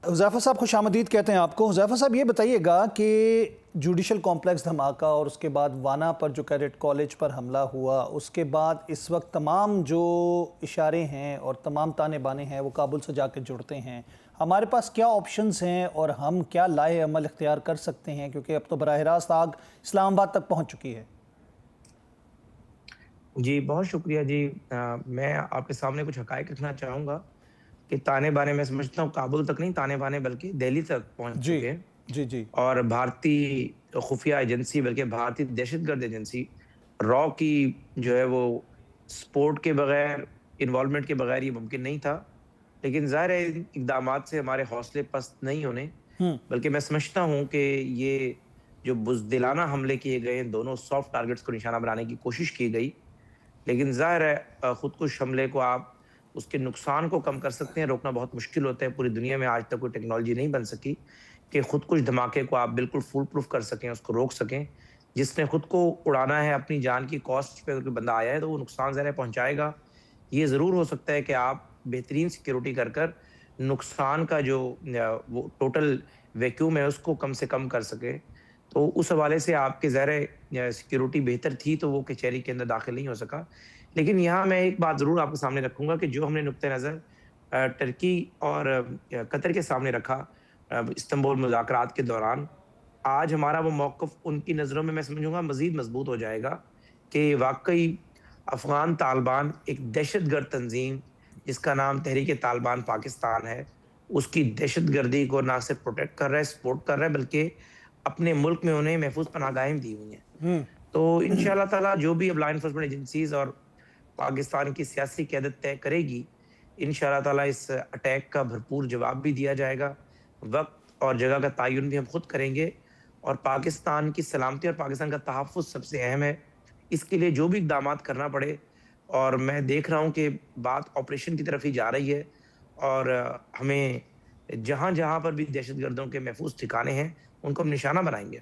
حذیفہ صاحب خوش آمدید کہتے ہیں آپ کو۔ حذیفہ صاحب یہ بتائیے گا کہ جوڈیشل کمپلیکس دھماکہ اور اس کے بعد وانا پر جو کیڈٹ کالج پر حملہ ہوا، اس کے بعد اس وقت تمام جو اشارے ہیں اور تمام تانے بانے ہیں وہ کابل سے جا کے جڑتے ہیں۔ ہمارے پاس کیا آپشنز ہیں اور ہم کیا لائحہ عمل اختیار کر سکتے ہیں، کیونکہ اب تو براہ راست آگ اسلام آباد تک پہنچ چکی ہے؟ جی بہت شکریہ جی۔ میں آپ کے سامنے کچھ حقائق رکھنا چاہوں گا کہ تانے بانے میں سمجھتا ہوں کابل تک نہیں، تانے بانے بلکہ دہلی تک پہنچ جی چکے ہیں۔ جی جی اور بھارتی خفیہ ایجنسی بلکہ بھارتی دہشت گرد ایجنسی را کی جو ہے وہ سپورٹ کے بغیر، انوالومنٹ کے بغیر یہ ممکن نہیں تھا۔ لیکن ظاہر ہے ان اقدامات سے ہمارے حوصلے پست نہیں ہونے، ہوں بلکہ میں سمجھتا ہوں کہ یہ جو بزدلانہ حملے کیے گئے ہیں، دونوں سافٹ ٹارگٹس کو نشانہ بنانے کی کوشش کی گئی، لیکن ظاہر ہے خود کش حملے کو آپ اس کے نقصان کو کم کر سکتے ہیں، روکنا بہت مشکل ہوتا ہے۔ پوری دنیا میں آج تک کوئی ٹیکنالوجی نہیں بن سکی کہ خود کش دھماکے کو آپ بالکل فول پروف کر سکیں، اس کو روک سکیں۔ جس نے خود کو اڑانا ہے اپنی جان کی کاسٹ پہ، اگر بندہ آیا ہے تو وہ نقصان ظاہر ہے پہنچائے گا۔ یہ ضرور ہو سکتا ہے کہ آپ بہترین سیکیورٹی کر کر نقصان کا جو وہ ٹوٹل ویکیوم ہے اس کو کم سے کم کر سکیں۔ تو اس حوالے سے آپ کے ظاہر سیکیورٹی بہتر تھی تو وہ کچہری کے اندر داخل نہیں ہو سکا۔ لیکن یہاں میں ایک بات ضرور آپ کے سامنے رکھوں گا کہ جو ہم نے نقطہ نظر ترکی اور قطر کے سامنے رکھا استنبول مذاکرات کے دوران، آج ہمارا وہ موقف ان کی نظروں میں سمجھوں گا مزید مضبوط ہو جائے گا کہ واقعی افغان طالبان ایک دہشت گرد تنظیم جس کا نام تحریک طالبان پاکستان ہے، اس کی دہشت گردی کو نہ صرف پروٹیکٹ کر رہا ہے، سپورٹ کر رہا ہے، بلکہ اپنے ملک میں انہیں محفوظ پناہ گاہیں دی ہوئی ہیں۔ ہوں تو انشاءاللہ تعالی جو بھی اب لا انفورسمنٹ ایجنسیز اور پاکستان کی سیاسی قیادت طے کرے گی، انشاءاللہ تعالی اس اٹیک کا بھرپور جواب بھی دیا جائے گا۔ وقت اور جگہ کا تعین بھی ہم خود کریں گے، اور پاکستان کی سلامتی اور پاکستان کا تحفظ سب سے اہم ہے۔ اس کے لیے جو بھی اقدامات کرنا پڑے، اور میں دیکھ رہا ہوں کہ بات آپریشن کی طرف ہی جا رہی ہے، اور ہمیں جہاں جہاں پر بھی دہشت گردوں کے محفوظ ٹھکانے ہیں ان کو ہم نشانہ بنائیں گے۔